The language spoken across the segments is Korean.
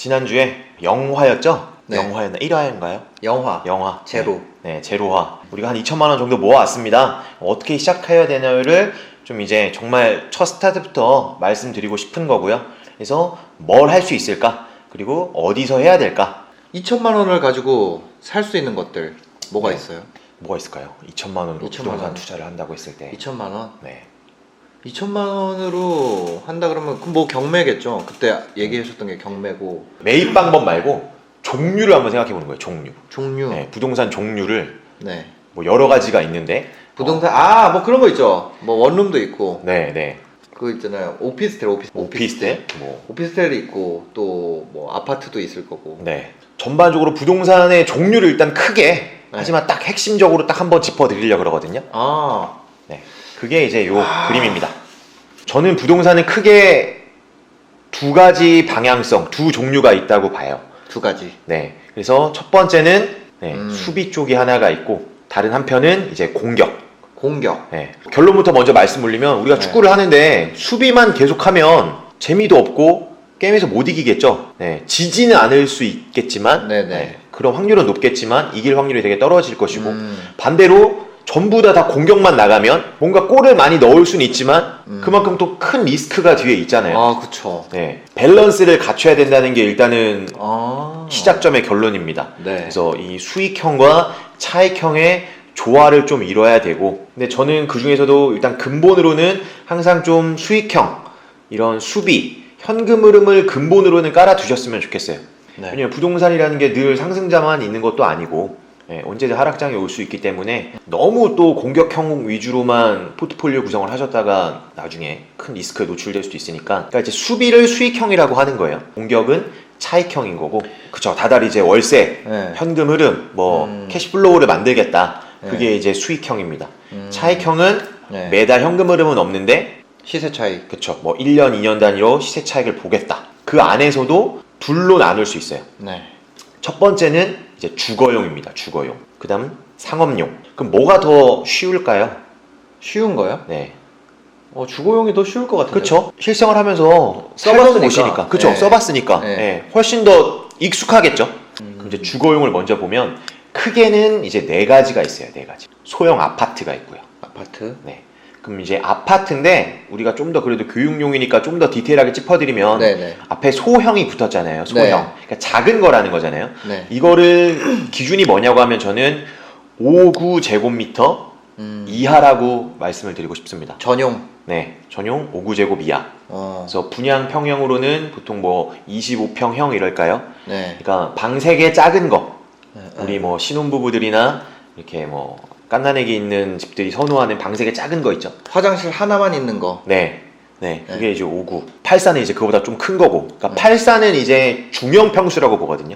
지난주에 영화였죠? 네. 영화였나? 1화인가요? 영화. 제로. 네, 제로화. 우리가 한 2천만 원 정도 모아왔습니다. 어떻게 시작해야 되나를 좀 이제 정말 첫 스타트부터 말씀드리고 싶은 거고요. 그래서 뭘 할 수 있을까? 그리고 어디서 해야 될까? 2천만 원을 가지고 살 수 있는 것들 뭐가 네. 있어요? 뭐가 있을까요? 2천만 원으로 2천만 부동산 원. 투자를 한다고 했을 때. 2천만 원? 네. 2천만 원으로 한다 그러면 그럼 뭐 경매겠죠? 그때 얘기하셨던 게 경매고. 매입 방법 말고 종류를 한번 생각해 보는 거예요. 종류. 네, 부동산 종류를 네. 뭐 여러 가지가 있는데 부동산 뭐 그런 거 있죠. 뭐 원룸도 있고. 네. 그거 있잖아요. 오피스텔. 오피스텔? 뭐 오피스텔이 있고 또 뭐 아파트도 있을 거고. 네. 전반적으로 부동산의 종류를 일단 크게 하지만 딱 핵심적으로 딱 한번 짚어 드리려고 그러거든요. 네. 그게 이제 요 그림입니다. 저는 부동산은 크게 두 가지 방향성, 두 종류가 있다고 봐요. 두 가지. 네. 그래서 첫 번째는 수비 쪽이 하나가 있고 다른 한편은 이제 공격. 네. 결론부터 먼저 말씀 올리면 우리가 축구를 하는데 수비만 계속하면 재미도 없고 게임에서 못 이기겠죠. 네. 지지는 않을 수 있겠지만 그런 확률은 높겠지만 이길 확률이 되게 떨어질 것이고 반대로 전부 다 공격만 나가면 뭔가 골을 많이 넣을 수는 있지만 그만큼 또 큰 리스크가 뒤에 있잖아요. 그쵸. 네. 밸런스를 갖춰야 된다는 게 일단은 시작점의 결론입니다. 네. 그래서 이 수익형과 차익형의 조화를 좀 이뤄야 되고, 근데 저는 그 중에서도 일단 근본으로는 항상 좀 수익형, 이런 수비, 현금 흐름을 근본으로는 깔아 두셨으면 좋겠어요. 네. 왜냐면 부동산이라는 게 늘 상승자만 있는 것도 아니고 언제든 하락장이 올 수 있기 때문에 너무 또 공격형 위주로만 포트폴리오 구성을 하셨다가 나중에 큰 리스크에 노출될 수도 있으니까, 그러니까 이제 수비를 수익형이라고 하는 거예요. 공격은 차익형인 거고, 그쵸. 다달이 이제 월세, 현금 흐름, 뭐 캐시플로우를 만들겠다. 그게 이제 수익형입니다. 차익형은 매달 현금 흐름은 없는데 시세 차익. 그쵸. 뭐 1년, 2년 단위로 시세 차익을 보겠다. 그 안에서도 둘로 나눌 수 있어요. 네. 첫 번째는 이제 주거용입니다. 주거용. 그 다음 상업용. 그럼 뭐가 더 쉬울까요? 쉬운 거요? 네. 주거용이 더 쉬울 것 같은데. 그쵸. 실생활 하면서 써봤으니까. 보시니까. 그쵸. 네. 써봤으니까. 네. 네. 훨씬 더 익숙하겠죠. 그럼 이제 주거용을 먼저 보면 크게는 이제 네 가지가 있어요. 네 가지. 소형 아파트가 있고요. 아파트? 네. 그럼 이제 아파트인데 우리가 좀 더 그래도 교육용이니까 좀 더 디테일하게 짚어드리면 앞에 소형이 붙었잖아요. 소형. 그러니까 작은 거라는 거잖아요. 이거를 기준이 뭐냐고 하면 저는 5구제곱미터 이하라고 말씀을 드리고 싶습니다. 전용. 네. 전용 5구제곱 이하. 그래서 분양 평형으로는 보통 뭐 25평형 이럴까요? 그러니까 방 3개 작은 거. 우리 뭐 신혼부부들이나 이렇게 뭐 갓난애기 있는 집들이 선호하는 방 3개 작은 거 있죠. 화장실 하나만 있는 거. 그게 이제 5구. 8사는 이제 그거보다 좀 큰 거고. 그러니까 8사는 이제 중형 평수라고 보거든요.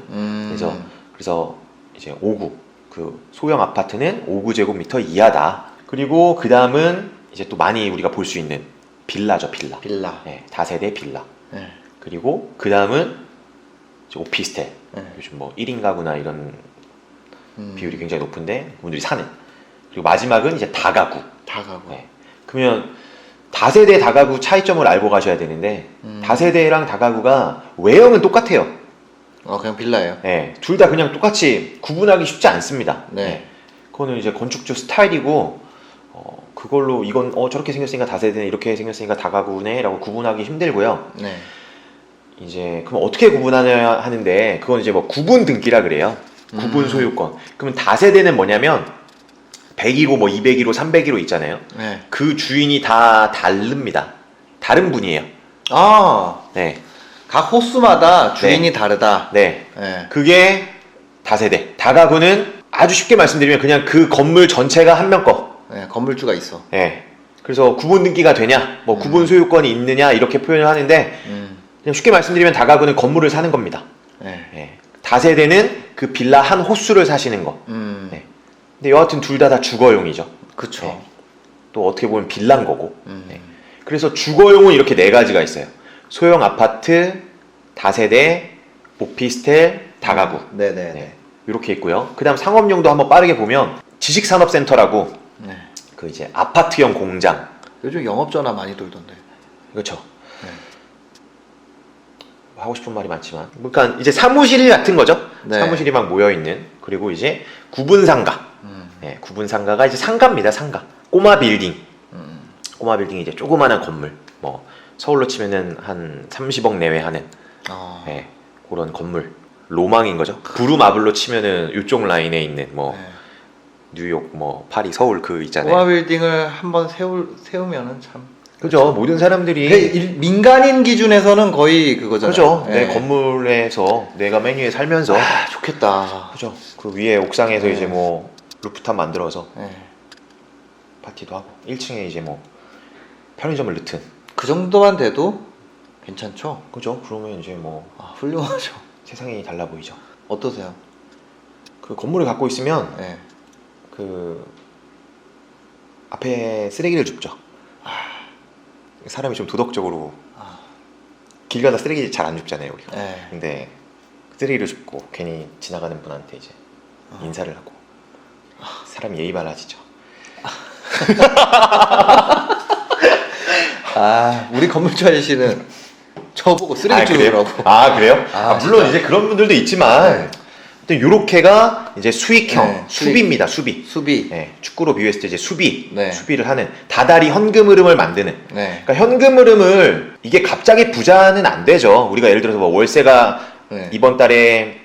그래서 이제 5구. 그 소형 아파트는 5구제곱미터 이하다. 그리고 그 다음은 이제 또 많이 우리가 볼 수 있는 빌라죠, 빌라. 네, 다세대 빌라. 그리고 그 다음은 오피스텔. 요즘 뭐 1인 가구나 이런 비율이 굉장히 높은데 그분들이 사는. 그리고 마지막은 이제 다가구. 네. 그러면 다세대 다가구 차이점을 알고 가셔야 되는데 다세대랑 다가구가 외형은 똑같아요. 그냥 빌라예요? 네, 둘 다 그냥 똑같이 구분하기 쉽지 않습니다. 그거는 이제 건축주 스타일이고 그걸로 이건 저렇게 생겼으니까 다세대네, 이렇게 생겼으니까 다가구네 라고 구분하기 힘들고요. 이제 그럼 어떻게 구분하냐 하는데 그건 이제 뭐 구분 등기라 그래요. 구분 소유권. 그러면 다세대는 뭐냐면 101호, 뭐 201호, 301호 있잖아요. 그 주인이 다 다릅니다. 다른 분이에요. 각 호수마다 주인이 다르다. 그게 다세대. 다가구는 아주 쉽게 말씀드리면 그냥 그 건물 전체가 한 명 거. 건물주가 있어. 그래서 구분 등기가 되냐, 뭐 구분 소유권이 있느냐 이렇게 표현을 하는데 그냥 쉽게 말씀드리면 다가구는 건물을 사는 겁니다. 다세대는 그 빌라 한 호수를 사시는 거. 근데 여하튼 둘 다 주거용이죠. 그쵸. 또 어떻게 보면 빌라인 거고. 그래서 주거용은 이렇게 네 가지가 있어요. 소형 아파트, 다세대, 오피스텔, 다가구. 이렇게 있고요. 그 다음 상업용도 한번 빠르게 보면 지식산업센터라고 그 이제 아파트형 공장. 요즘 영업전화 많이 돌던데. 그렇죠. 하고 싶은 말이 많지만 그러니까 이제 사무실 같은 거죠. 네. 사무실이 막 모여 있는. 그리고 이제 구분 상가. 네, 구분 상가가 이제 상가입니다. 상가. 꼬마 빌딩. 꼬마 빌딩이 이제 조그마한 건물. 뭐 서울로 치면은 한 30억 내외 하는 네, 그런 건물. 로망인 거죠. 부루마블로 치면은 이쪽 라인에 있는 뭐 네. 뉴욕, 뭐 파리, 서울 그 있잖아요. 꼬마 빌딩을 한번 세우면은 참. 그죠. 모든 사람들이 민간인 기준에서는 거의 그거잖아요. 그죠. 네. 내 건물에서 내가 맨 위에 살면서 아, 좋겠다. 그죠. 그 위에 옥상에서 네. 이제 뭐 루프탑 만들어서 네. 파티도 하고 1층에 이제 뭐 편의점을 넣든 그 정도만 돼도 괜찮죠? 그죠. 그러면 이제 뭐 아, 훌륭하죠. 세상이 달라 보이죠. 어떠세요? 그 건물을 갖고 있으면 네. 그 앞에 쓰레기를 줍죠. 사람이 좀 도덕적으로 아, 길 가다 쓰레기 잘 안 줍잖아요 우리가. 네. 근데 쓰레기를 줍고 괜히 지나가는 분한테 이제 인사를 하고 사람이 예의 바라지죠. 아, 우리 건물주 아저씨는 저보고 쓰레기 그래요? 주우라고. 아 그래요? 아, 물론 진짜? 이제 그런 분들도 있지만 또 요렇게가 이제 수익형 네, 수비입니다. 수비. 수비. 네, 축구로 비유했을 때 이제 수비 네. 수비를 하는 다달이 현금 흐름을 만드는. 네. 그러니까 현금 흐름을 이게 갑자기 부자는 안 되죠. 우리가 예를 들어서 뭐 월세가 네. 이번 달에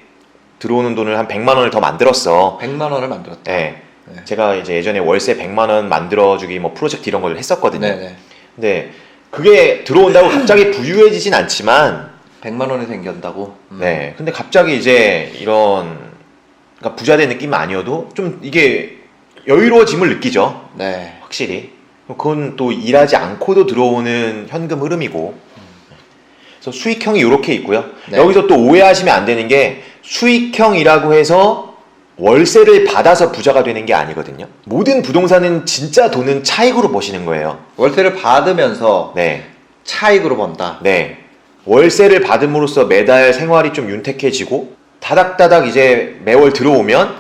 들어오는 돈을 한 100만 원을 더 만들었어. 100만 원을 만들었다. 네. 네. 제가 이제 예전에 월세 100만 원 만들어주기 뭐 프로젝트 이런 걸 했었거든요. 네네. 근데 그게 들어온다고 갑자기 부유해지진 않지만 100만 원이 생긴다고. 네. 근데 갑자기 이제 이런 그러니까 부자 된 느낌 아니어도 좀 이게 여유로워짐을 느끼죠. 네. 확실히. 그건 또 일하지 않고도 들어오는 현금 흐름이고. 그래서 수익형이 이렇게 있고요. 네. 여기서 또 오해하시면 안 되는 게 수익형이라고 해서 월세를 받아서 부자가 되는 게 아니거든요. 모든 부동산은 진짜 돈은 차익으로 버시는 거예요. 월세를 받으면서 네. 차익으로 번다. 네. 월세를 받음으로써 매달 생활이 좀 윤택해지고 다닥다닥 이제 매월 들어오면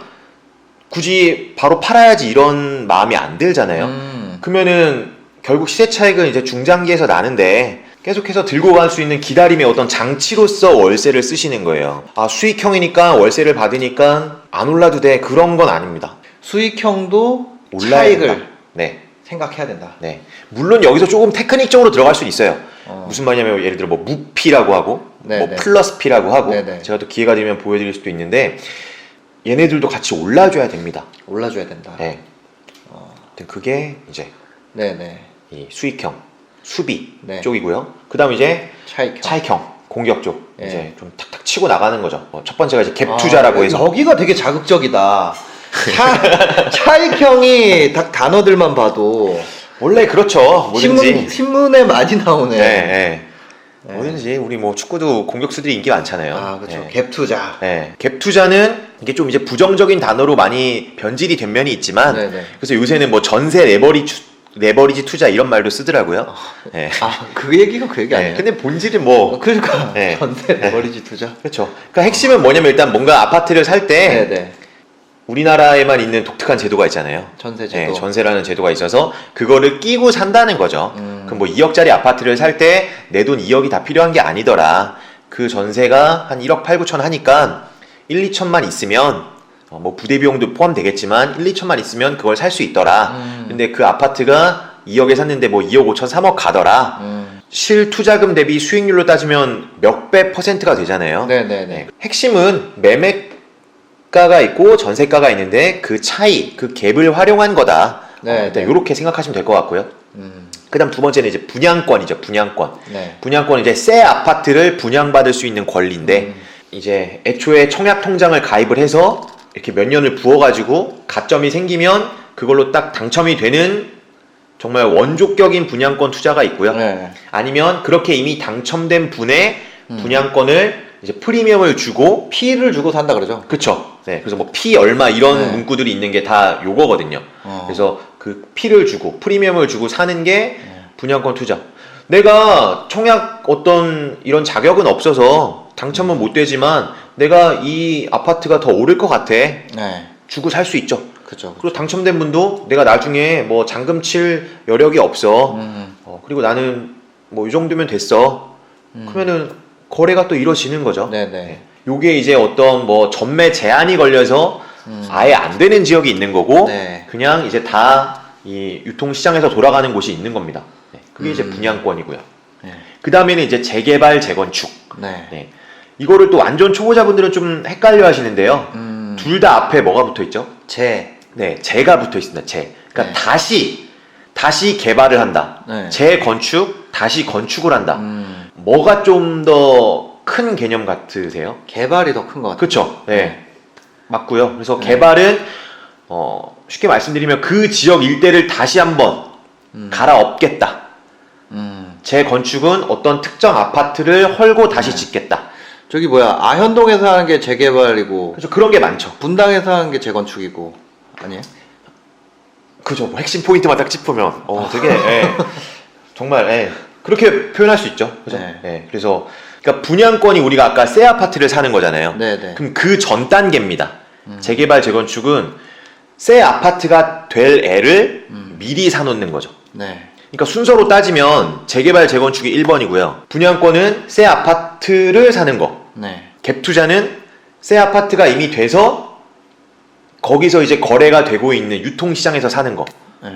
굳이 바로 팔아야지 이런 마음이 안 들잖아요. 그러면은 결국 시세 차익은 이제 중장기에서 나는데 계속해서 들고 갈 수 있는 기다림의 어떤 장치로서 월세를 쓰시는 거예요. 아, 수익형이니까 월세를 받으니까 안 올라도 돼. 그런 건 아닙니다. 수익형도 올라야 차익을 된다. 네. 생각해야 된다. 네. 물론 여기서 조금 테크닉적으로 들어갈 수 있어요. 어. 무슨 말이냐면 예를 들어 뭐 무피라고 하고 네, 뭐 네. 플러스 피라고 하고 네, 네. 제가 또 기회가 되면 보여드릴 수도 있는데 얘네들도 같이 올라줘야 됩니다. 올라줘야 된다. 네. 아무튼 그게 이제 네네. 이 수익형, 수비 네. 쪽이고요. 그 다음 이제 차익형. 차익형, 공격 쪽 네. 이제 좀 탁탁 치고 나가는 거죠. 첫 번째가 이제 갭 투자라고 해서 여기가 되게 자극적이다. 차익형이 딱 단어들만 봐도 원래 그렇죠. 뭐든지 신문에 많이 나오네. 네. 뭐든지 우리 뭐 축구도 공격수들이 인기 많잖아요. 아, 그렇죠. 네. 갭 투자. 네. 갭 투자는 이게 좀 이제 부정적인 단어로 많이 변질이 된 면이 있지만 네네. 그래서 요새는 뭐 전세 레버리지 투자 이런 말도 쓰더라고요. 네. 아, 그 얘기가 그 얘기 아니에요? 근데 본질은 뭐 그러니까 네. 전세 레버리지 투자. 그렇죠. 그러니까 핵심은 뭐냐면 일단 뭔가 아파트를 살 때 네네. 우리나라에만 있는 독특한 제도가 있잖아요. 전세 제도. 네, 전세라는 제도가 있어서 그거를 끼고 산다는 거죠. 그럼 뭐 2억짜리 아파트를 살 때 내 돈 2억이 다 필요한 게 아니더라. 그 전세가 한 1억 8, 9천 하니까 1, 2천만 있으면 뭐 부대 비용도 포함되겠지만 1, 2천만 있으면 그걸 살 수 있더라. 근데 그 아파트가 2억에 샀는데 뭐 2억 5천, 3억 가더라. 실 투자금 대비 수익률로 따지면 몇 배 퍼센트가 되잖아요. 네네네. 네. 핵심은 매매가가 있고 전세가가 있는데 그 차이, 그 갭을 활용한 거다. 네, 일단 네. 이렇게 생각하시면 될 것 같고요. 그다음 두 번째는 이제 분양권이죠. 분양권. 네. 분양권은 이제 새 아파트를 분양받을 수 있는 권리인데 이제 애초에 청약 통장을 가입을 해서 이렇게 몇 년을 부어가지고 가점이 생기면 그걸로 딱 당첨이 되는 정말 원조격인 분양권 투자가 있고요. 네. 아니면 그렇게 이미 당첨된 분의 분양권을 이제 프리미엄을 주고 피를 주고 산다 그러죠. 그쵸. 네. 그래서 뭐 피 얼마 이런 네. 문구들이 있는 게 다 요거거든요. 그래서 그 피를 주고 프리미엄을 주고 사는 게 분양권 투자. 내가 청약 어떤 이런 자격은 없어서 당첨은 못 되지만 내가 이 아파트가 더 오를 것 같아. 네. 주고 살 수 있죠. 그죠. 그리고 당첨된 분도 내가 나중에 뭐 잔금 칠 여력이 없어. 그리고 나는 뭐 이 정도면 됐어. 그러면은 거래가 또 이루어지는 거죠. 네네. 요게 이제 어떤 뭐 전매 제한이 걸려서 아예 안 되는 지역이 있는 거고 네. 그냥 이제 다 이 유통시장에서 돌아가는 곳이 있는 겁니다. 그게 이제 분양권이고요. 네. 그 다음에는 이제 재개발, 재건축. 네. 이거를 또 완전 초보자분들은 좀 헷갈려 하시는데요. 둘 다 앞에 뭐가 붙어 있죠? 재가 붙어 있습니다. 그러니까 다시 개발을 한다. 네. 재건축, 다시 건축을 한다. 뭐가 좀 더 큰 개념 같으세요? 개발이 더 큰 것 같아요. 그렇죠. 네. 맞고요. 그래서 네. 개발은 쉽게 말씀드리면 그 지역 일대를 다시 한번 갈아엎겠다. 재건축은 어떤 특정 아파트를 헐고 다시 짓겠다. 저기 뭐야, 아현동에서 하는 게 재개발이고 그렇죠. 그런 게 많죠. 분당에서 하는 게 재건축이고 아니에요? 그죠. 뭐 핵심 포인트만 딱 짚으면 되게 정말 그렇게 표현할 수 있죠. 그죠. 네. 그래서 그러니까 분양권이 우리가 아까 새 아파트를 사는 거잖아요. 네네. 그럼 그 전 단계입니다. 재개발 재건축은 새 아파트가 될 애를 미리 사놓는 거죠. 네. 그러니까 순서로 따지면 재개발 재건축이 1번이고요. 분양권은 새 아파트를 사는 거. 네. 갭 투자는 새 아파트가 이미 돼서 거기서 이제 거래가 되고 있는 유통시장에서 사는 거. 네.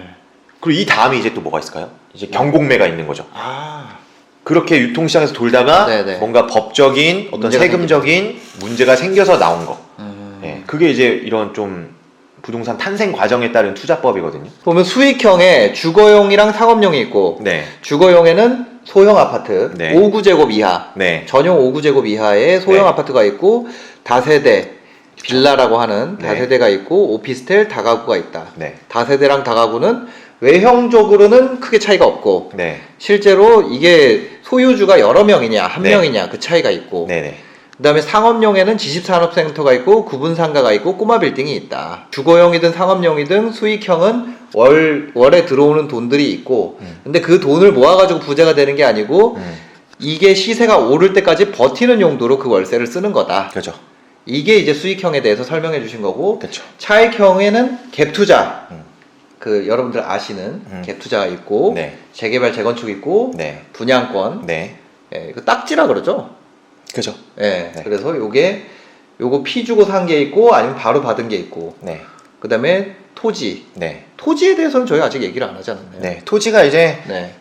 그리고 이 다음에 이제 또 뭐가 있을까요? 이제 경공매가 있는 거죠. 아. 그렇게 유통시장에서 돌다가 네네. 뭔가 법적인 어떤 문제가 세금적인 문제가 생겨서 나온 거. 네. 그게 이제 이런 좀 부동산 탄생 과정에 따른 투자법이거든요. 보면 수익형에 주거용이랑 상업용이 있고 네. 주거용에는 소형 아파트 네. 5구제곱 이하 네. 전용 5구제곱 이하의 소형 네. 아파트가 있고 다세대 빌라라고 하는 네. 다세대가 있고 오피스텔 다가구가 있다. 네. 다세대랑 다가구는 외형적으로는 크게 차이가 없고 네. 실제로 이게 소유주가 여러 명이냐 한 네. 명이냐 그 차이가 있고 네네. 그 다음에 상업용에는 지식산업센터가 있고 구분상가가 있고 꼬마 빌딩이 있다. 주거용이든 상업용이든 수익형은 월에 들어오는 돈들이 있고 근데 그 돈을 모아가지고 부자가 되는 게 아니고 이게 시세가 오를 때까지 버티는 용도로 그 월세를 쓰는 거다. 그렇죠. 이게 이제 수익형에 대해서 설명해 주신 거고 그렇죠. 차익형에는 갭투자 그 여러분들 아시는 갭투자가 있고 네. 재개발 재건축 있고 네. 분양권 네. 그 딱지라 그러죠. 그죠. 예, 네. 그래서 요거 피 주고 산 게 있고 아니면 바로 받은 게 있고 네. 그 다음에 토지. 네. 토지에 대해서는 저희 아직 얘기를 안 하지 않았나요? 네. 토지가 이제 네.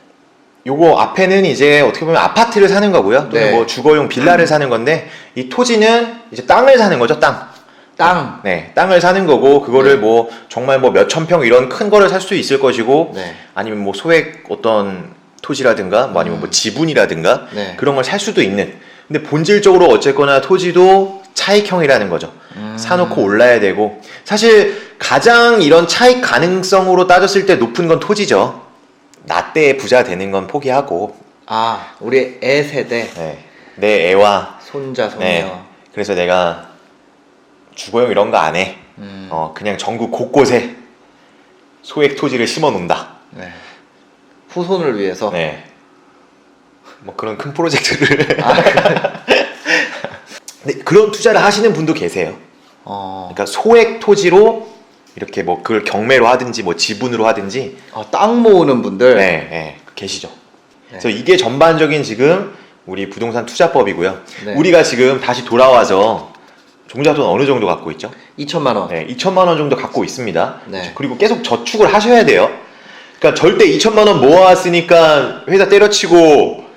요거 앞에는 이제 어떻게 보면 아파트를 사는 거고요. 또는 네. 뭐 주거용 빌라를 사는 건데 이 토지는 이제 땅을 사는 거죠. 땅. 네. 땅을 사는 거고 그거를 네. 뭐 정말 뭐 몇천 평 이런 큰 거를 살 수 있을 것이고 네. 아니면 뭐 소액 어떤 토지라든가 뭐 아니면 뭐 지분이라든가 네. 그런 걸 살 수도 있는. 근데 본질적으로 어쨌거나 토지도 차익형이라는 거죠. 사놓고 올라야 되고 사실 가장 이런 차익 가능성으로 따졌을 때 높은 건 토지죠. 나 때 부자 되는 건 포기하고 아, 우리 애 세대 네. 내 애와 손자 손녀. 네. 그래서 내가 주거용 이런 거 안 해. 그냥 전국 곳곳에 소액 토지를 심어 놓는다. 네. 후손을 위해서. 네. 뭐 그런 큰 프로젝트를 근데 그런 투자를 하시는 분도 계세요. 그러니까 소액 토지로 이렇게 뭐 그걸 경매로 하든지 뭐 지분으로 하든지 땅 모으는 분들. 네, 계시죠. 그래서 이게 전반적인 지금 우리 부동산 투자법이고요. 네. 우리가 지금 다시 돌아와서 종잣돈 어느 정도 갖고 있죠? 2천만 원. 네, 2천만 원 정도 갖고 있습니다. 네. 그리고 계속 저축을 하셔야 돼요. 그러니까 절대 2천만 원 모아왔으니까 회사 때려치고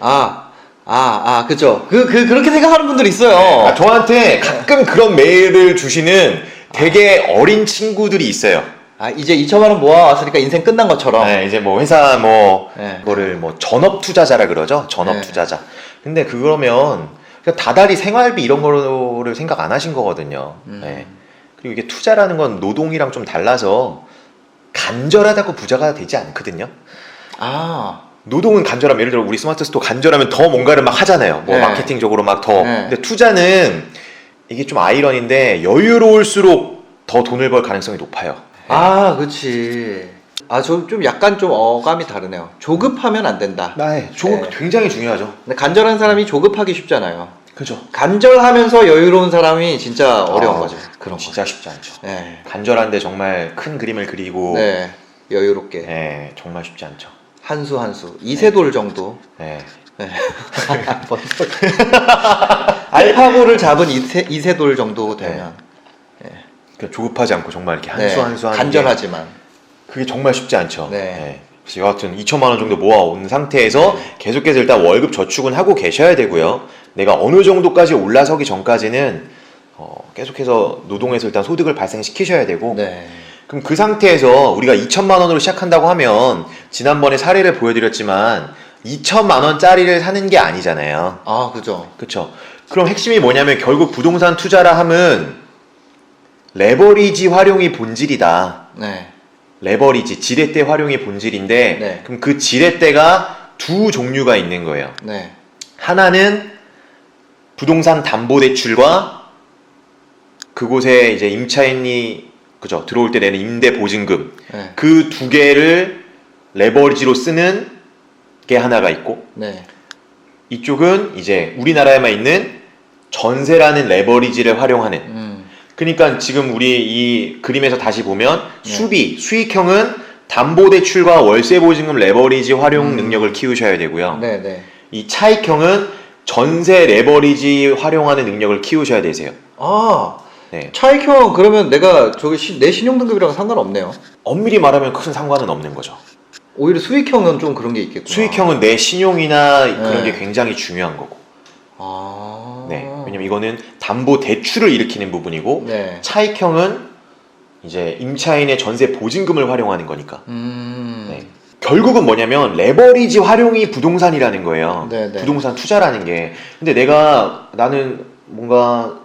그죠. 그렇게 생각하는 분들 있어요. 저한테 가끔 그런 메일을 주시는 되게 어린 친구들이 있어요. 이제 2천만 원 모아왔으니까 인생 끝난 것처럼. 네, 이제 뭐 회사 뭐 네. 그거를 뭐 전업 투자자라 그러죠. 전업 네. 투자자. 근데 그러면 그냥 다달이 생활비 이런 거를 생각 안 하신 거거든요. 네. 그리고 이게 투자라는 건 노동이랑 좀 달라서 간절하다고 부자가 되지 않거든요. 노동은 간절하면 예를 들어 우리 스마트 스토어 간절하면 더 뭔가를 막 하잖아요. 뭐 네. 마케팅적으로 막 더. 네. 근데 투자는 이게 좀 아이러니인데 여유로울수록 더 돈을 벌 가능성이 높아요. 그치. 저 좀 약간 좀 어감이 다르네요. 조급하면 안 된다. 네. 네. 굉장히 중요하죠. 근데 간절한 사람이 조급하기 쉽잖아요. 그죠. 간절하면서 여유로운 사람이 진짜 어려운 거죠. 그럼 진짜 쉽지 않죠. 네. 간절한데 정말 큰 그림을 그리고 네. 여유롭게. 네, 정말 쉽지 않죠. 한 수 한 수. 이세돌 정도. 네. 네. 뭔 소리. 알파고를 잡은 이세돌 정도 되면 그러니까 조급하지 않고 정말 이렇게 한 네. 수 한 수 하는 간절하지만 그게 정말 쉽지 않죠. 네. 그래서 여하튼 2천만 원 정도 모아온 상태에서 계속해서 일단 월급 저축은 하고 계셔야 되고요. 내가 어느 정도까지 올라서기 전까지는 계속해서 노동에서 일단 소득을 발생시키셔야 되고 네. 그럼 그 상태에서 우리가 2천만 원으로 시작한다고 하면 지난번에 사례를 보여드렸지만 2천만 원짜리를 사는 게 아니잖아요. 아 그죠. 그렇죠. 그럼 핵심이 뭐냐면 결국 부동산 투자라 함은 레버리지 활용이 본질이다. 네. 레버리지, 지렛대 활용이 본질인데 네. 그럼 그 지렛대가 두 종류가 있는 거예요. 네. 하나는 부동산 담보대출과 그곳에 이제 임차인이 그죠 들어올 때 내는 임대 보증금 네. 그 두 개를 레버리지로 쓰는 게 하나가 있고 네. 이쪽은 이제 우리나라에만 있는 전세라는 레버리지를 활용하는 그러니까 지금 우리 이 그림에서 다시 보면 네. 수익형은 담보대출과 월세보증금 레버리지 활용 능력을 키우셔야 되고요. 네. 네. 이 차익형은 전세 레버리지 활용하는 능력을 키우셔야 되세요. 아 네. 차익형 그러면 내가 저기 내 신용등급이랑 상관없네요. 엄밀히 말하면 큰 상관은 없는 거죠. 오히려 수익형은 좀 그런 게 있겠구나. 수익형은 내 신용이나 그런 네. 게 굉장히 중요한 거고. 아. 네. 왜냐면 이거는 담보 대출을 일으키는 부분이고 네. 차익형은 이제 임차인의 전세 보증금을 활용하는 거니까. 네. 결국은 뭐냐면 레버리지 활용이 부동산이라는 거예요. 네, 네. 부동산 투자라는 게. 근데 나는 뭔가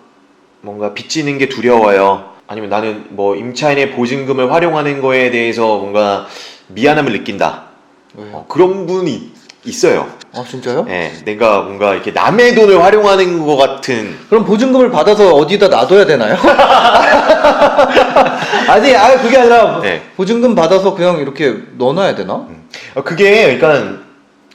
빚지는 게 두려워요. 아니면 나는 뭐 임차인의 보증금을 활용하는 거에 대해서 뭔가 미안함을 느낀다. 왜요? 그런 분이 있어요. 아 진짜요? 네, 내가 뭔가 이렇게 남의 돈을 활용하는 것 같은. 그럼 보증금을 받아서 어디다 놔둬야 되나요? 아니, 그게 아니라 네. 보증금 받아서 그냥 이렇게 넣어놔야 되나? 그게 그러니까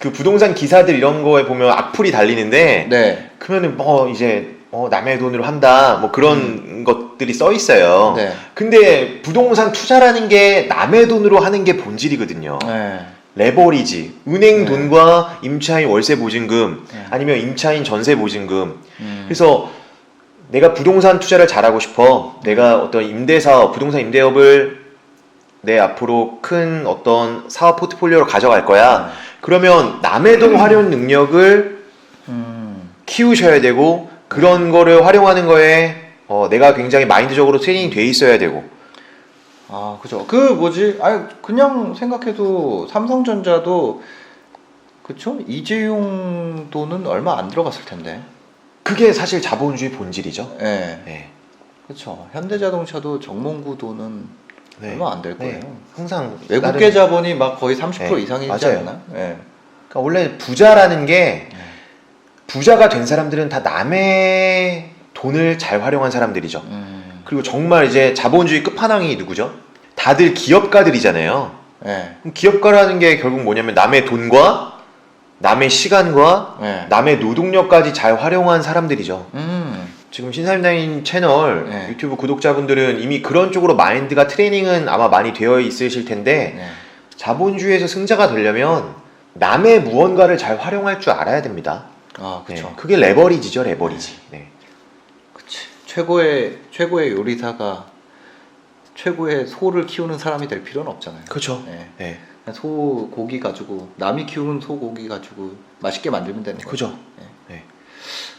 그 부동산 기사들 이런 거에 보면 악플이 달리는데 네. 그러면은 뭐 이제 남의 돈으로 한다 뭐 그런 것들이 써 있어요. 네. 근데 부동산 투자라는 게 남의 돈으로 하는 게 본질이거든요. 네. 레버리지, 은행 네. 돈과 임차인 월세 보증금 네. 아니면 임차인 전세 보증금. 그래서 내가 부동산 투자를 잘하고 싶어. 내가 어떤 임대사업, 부동산 임대업을 내 앞으로 큰 어떤 사업 포트폴리오로 가져갈 거야. 그러면 남의 돈 활용 능력을 키우셔야 되고 그런 거를 활용하는 거에 내가 굉장히 마인드적으로 트레이닝 돼 있어야 되고. 아, 그죠. 그냥 생각해도 삼성전자도 그쵸? 이재용 돈은 얼마 안 들어갔을 텐데. 그게 사실 자본주의 본질이죠. 네. 네. 그쵸. 현대자동차도 정몽구 돈은 네. 얼마 안 될 거예요. 네. 항상 외국계 자본이 막 거의 30% 네, 이상이지 맞아요. 않나? 네. 그러니까 원래 부자라는 게 부자가 된 사람들은 다 남의 돈을 잘 활용한 사람들이죠. 그리고 정말 이제 자본주의 끝판왕이 누구죠? 다들 기업가들이잖아요. 네. 그럼 기업가라는 게 결국 뭐냐면 남의 돈과 남의 시간과 네. 남의 노동력까지 잘 활용한 사람들이죠. 지금 신사임당인 채널 네. 유튜브 구독자분들은 이미 그런 쪽으로 마인드가 트레이닝은 아마 많이 되어 있으실 텐데 네. 자본주의에서 승자가 되려면 남의 무언가를 잘 활용할 줄 알아야 됩니다. 아, 그쵸. 네, 그게 레버리지죠, 레버리지. 네. 그치. 최고의 요리사가 최고의 소를 키우는 사람이 될 필요는 없잖아요. 그렇죠. 네. 네. 그냥 소 고기 가지고 남이 키우는 소 고기 가지고 맛있게 만들면 되는 거죠. 그죠. 네. 네.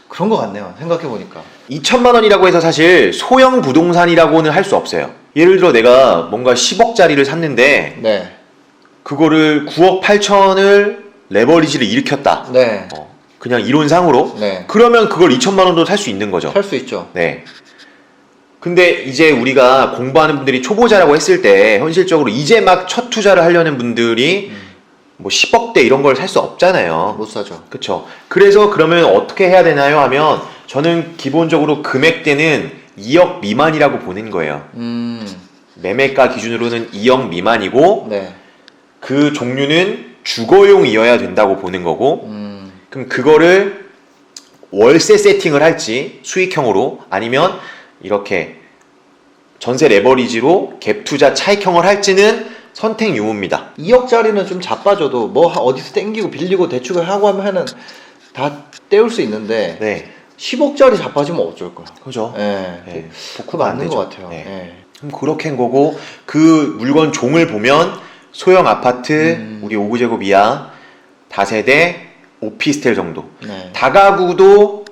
그런 거 같네요. 생각해 보니까. 2천만 원이라고 해서 사실 소형 부동산이라고는 할 수 없어요. 예를 들어 내가 뭔가 10억짜리를 샀는데 네. 그거를 9억 8천을 레버리지를 일으켰다. 네. 그냥 이론상으로. 네. 그러면 그걸 2천만 원도 살 수 있는 거죠. 살 수 있죠. 네. 근데 이제 우리가 공부하는 분들이 초보자라고 했을 때 현실적으로 이제 막 첫 투자를 하려는 분들이 뭐 10억대 이런 걸 살 수 없잖아요. 못 사죠. 그쵸. 그래서 그러면 어떻게 해야 되나요? 하면 저는 기본적으로 금액대는 2억 미만이라고 보는 거예요. 매매가 기준으로는 2억 미만이고 네. 그 종류는 주거용이어야 된다고 보는 거고 그럼 그거를 월세 세팅을 할지 수익형으로 아니면 이렇게 전세 레버리지로 갭 투자 차익형을 할지는 선택 유무입니다. 2억짜리는 좀 자빠져도 뭐 어디서 땡기고 빌리고 대출을 하고 하면은 다 때울 수 있는데 네. 10억짜리 자빠지면 어쩔 거야. 그죠? 예. 네. 그거 맞는 것 같아요. 네. 예. 그럼 그렇게인 거고 그 물건 종을 보면 소형 아파트 우리 5구제곱 이하 다세대 오피스텔 정도. 네. 다가구도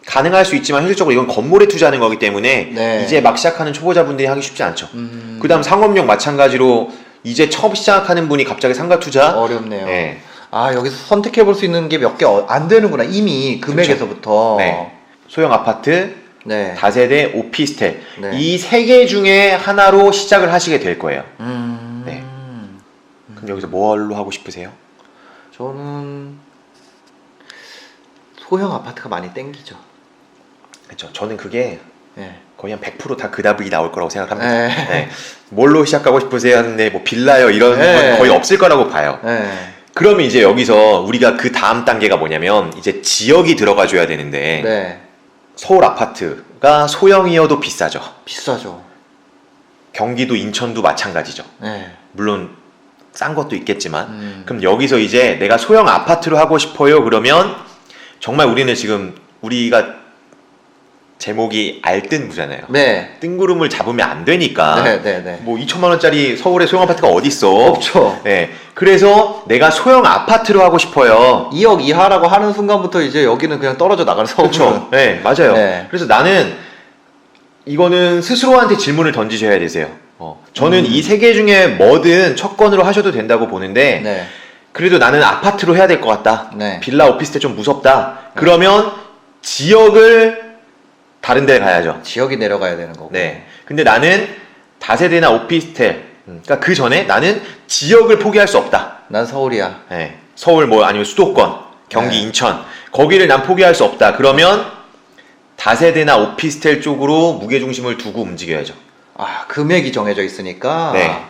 가능할 수 있지만 현실적으로 이건 건물에 투자하는 거기 때문에 네. 이제 막 시작하는 초보자분들이 하기 쉽지 않죠. 음. 그다음 상업용 마찬가지로 이제 처음 시작하는 분이 갑자기 상가 투자 어렵네요. 네. 아, 여기서 선택해 볼 수 있는 게 몇 개 안 되는구나. 이미 금액에서부터. 네. 소형 아파트, 네. 다세대 오피스텔 네. 이 세 개 중에 하나로 시작을 하시게 될 거예요. 네. 그럼 여기서 뭘로 하고 싶으세요? 저는 소형 아파트가 많이 땡기죠. 그렇죠. 저는 그게 네. 거의 한 100% 다 그 답이 나올 거라고 생각합니다. 네. 네. 뭘로 시작하고 싶으세요? 하는데 뭐 빌라요 이런 네. 건 거의 없을 거라고 봐요. 네. 그러면 이제 여기서 우리가 그 다음 단계가 뭐냐면 이제 지역이 들어가 줘야 되는데 네. 서울 아파트가 소형이어도 비싸죠. 비싸죠. 경기도 인천도 마찬가지죠. 네. 물론 싼 것도 있겠지만 그럼 여기서 이제 내가 소형 아파트로 하고 싶어요 그러면 정말 우리는 지금 우리가 제목이 알뜬부잖아요. 네. 뜬구름을 잡으면 안 되니까 네, 네, 네. 뭐 2천만 원짜리 서울에 소형 아파트가 어디 있어? 없죠. 네. 그래서 내가 소형 아파트로 하고 싶어요. 2억 이하라고 하는 순간부터 이제 여기는 그냥 떨어져 나가는 서울은. 그렇죠. 네, 맞아요. 네. 그래서 나는 이거는 스스로한테 질문을 던지셔야 되세요. 저는 이 세 개 중에 뭐든 첫 건으로 하셔도 된다고 보는데 네. 그래도 나는 아파트로 해야 될 것 같다. 네. 빌라 오피스텔 좀 무섭다. 그러면 지역을 다른 데 가야죠. 지역이 내려가야 되는 거고. 네. 근데 나는 다세대나 오피스텔, 그러니까 그 전에 나는 지역을 포기할 수 없다. 난 서울이야. 네. 서울 뭐 아니면 수도권, 경기 네. 인천 거기를 난 포기할 수 없다. 그러면 다세대나 오피스텔 쪽으로 무게 중심을 두고 움직여야죠. 아, 금액이 정해져 있으니까. 네.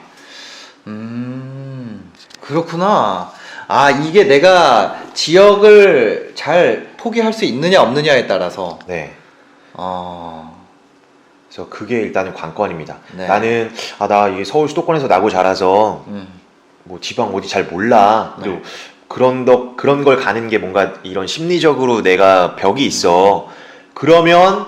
그렇구나. 아, 이게 내가 지역을 잘 포기할 수 있느냐 없느냐에 따라서. 네. 어. 그래서 그게 일단은 관건입니다. 네. 나는 나 이게 서울 수도권에서 나고 자라서 뭐 지방 어디 잘 몰라. 그리고 네. 그런 걸 가는 게 뭔가 이런 심리적으로 내가 벽이 있어. 그러면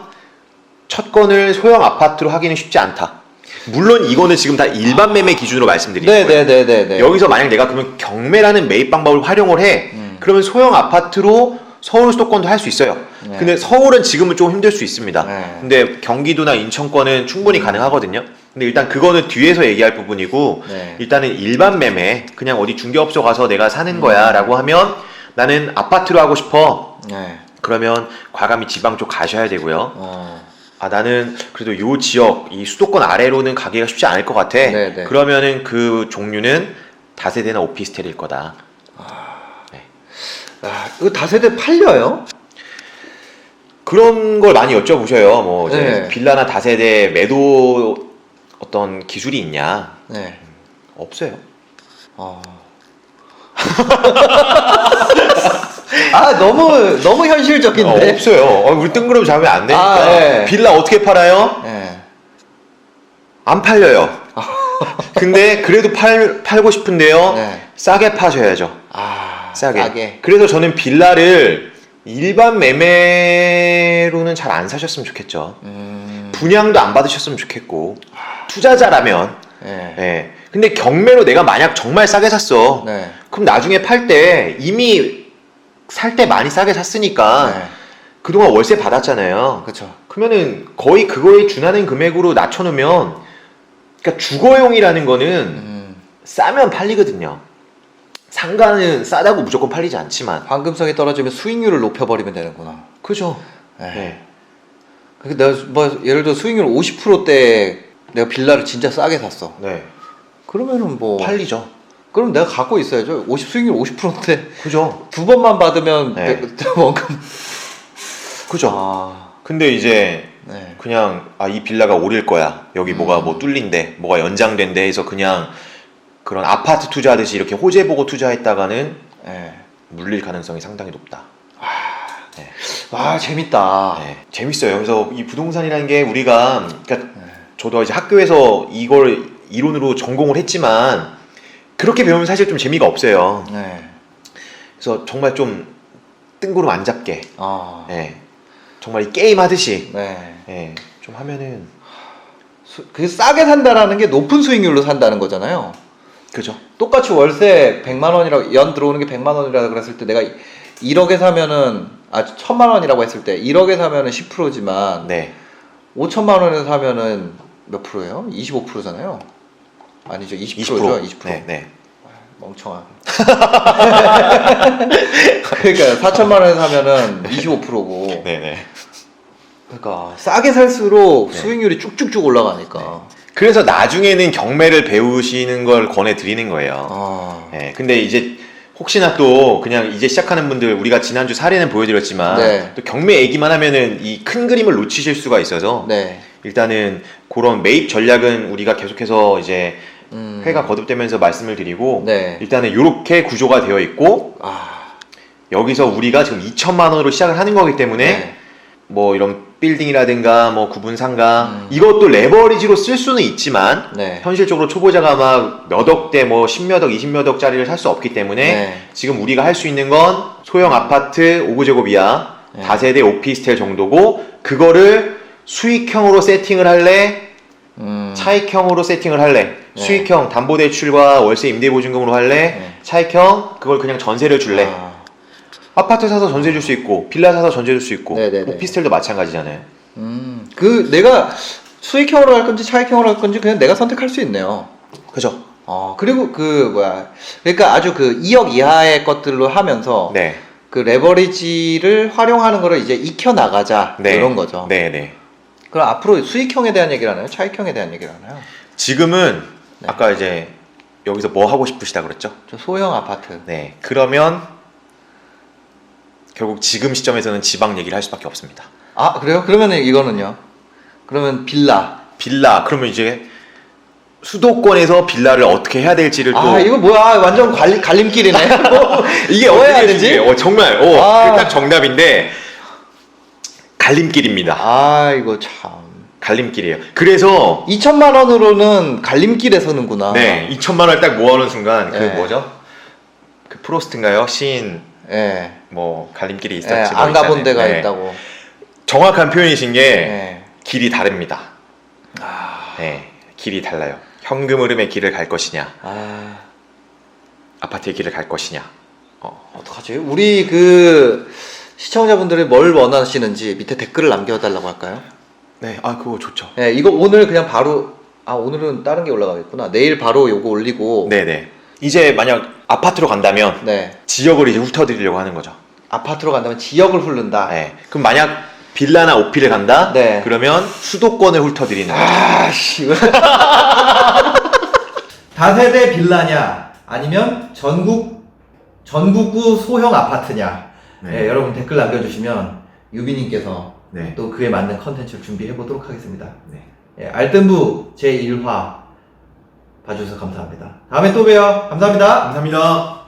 첫 건을 소형 아파트로 하기는 쉽지 않다. 물론 이거는 지금 다 일반 매매 기준으로 말씀드리는 거예요. 네네네네. 여기서 만약 내가 그러면 경매라는 매입 방법을 활용을 해. 그러면 소형 아파트로 서울 수도권도 할 수 있어요. 네. 근데 서울은 지금은 좀 힘들 수 있습니다. 네. 근데 경기도나 인천권은 충분히 가능하거든요. 근데 일단 그거는 뒤에서 얘기할 부분이고 네. 일단은 일반 매매 그냥 어디 중개업소 가서 내가 사는 거야 라고 하면 나는 아파트로 하고 싶어. 네. 그러면 과감히 지방 쪽 가셔야 되고요. 어. 나는 그래도 요 지역 이 수도권 아래로는 가기가 쉽지 않을 것 같아. 네네. 그러면은 그 종류는 다세대나 오피스텔일 거다. 아, 이거 다세대 팔려요? 그런 걸 많이 여쭤보셔요. 뭐 이제 네. 빌라나 다세대 매도 어떤 기술이 있냐? 네. 없어요. 아, 너무 현실적인데. 없어요. 우리 뜬구름 잡으면 안 되니까. 아, 네. 빌라 어떻게 팔아요? 네. 안 팔려요. 근데 그래도 팔고 싶은데요. 네. 싸게 파셔야죠. 아, 싸게. 그래서 저는 빌라를 일반 매매로는 잘 안 사셨으면 좋겠죠. 분양도 안 받으셨으면 좋겠고 투자자라면. 네. 예. 근데 경매로 내가 만약 정말 싸게 샀어. 네. 그럼 나중에 팔 때 이미 살 때 많이 싸게 샀으니까 네. 그동안 월세 받았잖아요. 그렇죠. 그러면은 거의 그거에 준하는 금액으로 낮춰놓으면 그러니까 주거용이라는 거는 싸면 팔리거든요. 상가는 싸다고 무조건 팔리지 않지만. 황금성이 떨어지면 수익률을 높여버리면 되는구나. 그죠. 네. 네. 그러니까 내가 뭐 예를 들어 수익률 50%대 내가 빌라를 진짜 싸게 샀어. 네. 그러면은 뭐 팔리죠. 그럼 내가 갖고 있어야죠. 수익률 50%인데 그죠. 두 번만 받으면 네. 원금. 그죠. 아, 근데 이제 네. 그냥 이 빌라가 오릴 거야. 여기 뭐가 뭐 뚫린대, 뭐가 연장된대 해서 그냥 그런 아파트 투자하듯이 이렇게 호재 보고 투자했다가는 네. 물릴 가능성이 상당히 높다. 와, 재밌다. 네, 재밌어요. 그래서 이 부동산이라는 게 우리가 그러니까 저도 이제 학교에서 이걸 이론으로 전공을 했지만 그렇게 배우면 사실 좀 재미가 없어요. 네. 그래서 정말 좀 뜬구름 안 잡게, 아. 예, 정말 이 게임 하듯이, 네. 예, 좀 하면은 그 싸게 산다라는 게 높은 수익률로 산다는 거잖아요. 그죠? 똑같이 월세 100만 원이라고 연 들어오는 게 100만 원이라고 그랬을 때 내가 1억에 사면은 1000만 원이라고 했을 때 1억에 사면은 10%지만 네, 5천만 원에 사면은 몇 프로예요? 25%잖아요. 아니죠. 20%죠. 20%. 네, 네. 멍청아. 그러니까 4천만 원에 사면은 25%고. 네, 네. 그러니까 싸게 살수록 네. 수익률이 쭉쭉쭉 올라가니까. 그래서 나중에는 경매를 배우시는 걸 권해 드리는 거예요. 아. 예, 근데 이제 혹시나 또 그냥 이제 시작하는 분들, 우리가 지난주 사례는 보여드렸지만 네. 또 경매 얘기만 하면은 이 큰 그림을 놓치실 수가 있어서 네. 일단은 그런 매입 전략은 우리가 계속해서 이제 회가 거듭되면서 말씀을 드리고 네. 일단은 이렇게 구조가 되어 있고 아. 여기서 우리가 지금 2천만 원으로 시작을 하는 거기 때문에 네. 뭐 이런 빌딩이라든가 뭐 구분 상가 이것도 레버리지로 쓸 수는 있지만 네. 현실적으로 초보자가 막 몇 억대 뭐 10몇 억, 20몇 억짜리를 살 수 없기 때문에 네. 지금 우리가 할 수 있는 건 소형 아파트 5구제곱 이하 네. 다세대 오피스텔 정도고 그거를 수익형으로 세팅을 할래? 차익형으로 세팅을 할래? 네. 수익형 담보대출과 월세 임대보증금으로 할래? 네. 차익형 그걸 그냥 전세를 줄래? 아. 아파트 사서 전세 줄 수 있고 빌라 사서 전세 줄 수 있고 네네네. 오피스텔도 마찬가지잖아요. 그 내가 수익형으로 할 건지 차익형으로 할 건지 그냥 내가 선택할 수 있네요. 그죠? 그리고 그러니까 아주 그 2억 이하의 것들로 하면서 네. 그 레버리지를 활용하는 거를 이제 익혀 나가자 네. 이런 거죠. 네, 네. 그럼 앞으로 수익형에 대한 얘기를 하나요? 차익형에 대한 얘기를 하나요? 지금은 네. 아까 이제 여기서 뭐 하고 싶으시다 그랬죠? 저 소형 아파트. 네. 그러면 결국 지금 시점에서는 지방 얘기를 할 수밖에 없습니다. 아 그래요? 그러면 이거는요? 그러면 빌라. 빌라 그러면 이제 수도권에서 빌라를 어떻게 해야 될지를 또 이거 뭐야? 완전 갈림길이네. 이게 뭐 해야 어떻게 되지? 중요해요. 정말 아. 그게 딱 정답인데 갈림길입니다. 이거 참. 갈림길이에요. 그래서 2천만 원으로는 갈림길에 서는구나. 네 2천만 원을 딱 모아놓은 순간 그 네. 뭐죠? 그 프로스트인가요? 시인 예. 뭐 갈림길이 예, 있었지 뭐 안 가본 있잖아요. 데가 네. 있다고. 정확한 표현이신 게 예. 길이 다릅니다. 아. 네, 길이 달라요. 현금 흐름의 길을 갈 것이냐, 아파트의 길을 갈 것이냐. 어떡하지? 우리 그 시청자분들이 뭘 원하시는지 밑에 댓글을 남겨달라고 할까요? 네, 그거 좋죠. 예, 이거 오늘 그냥 바로 오늘은 다른 게 올라가겠구나. 내일 바로 요거 올리고. 네네. 이제 만약 아파트로 간다면 네. 지역을 이제 훑어드리려고 하는 거죠. 아파트로 간다면 지역을 훑는다. 네. 그럼 만약 빌라나 오피를 간다? 네. 그러면 수도권을 훑어드리는 거죠. 아씨. 다세대 빌라냐 아니면 전국구 소형 아파트냐. 네. 예, 여러분 댓글 남겨주시면 유비님께서 네. 또 그에 맞는 컨텐츠를 준비해 보도록 하겠습니다. 네. 예, 알뜰부 제1화 봐주셔서 감사합니다. 다음에 또 봬요. 감사합니다. 감사합니다.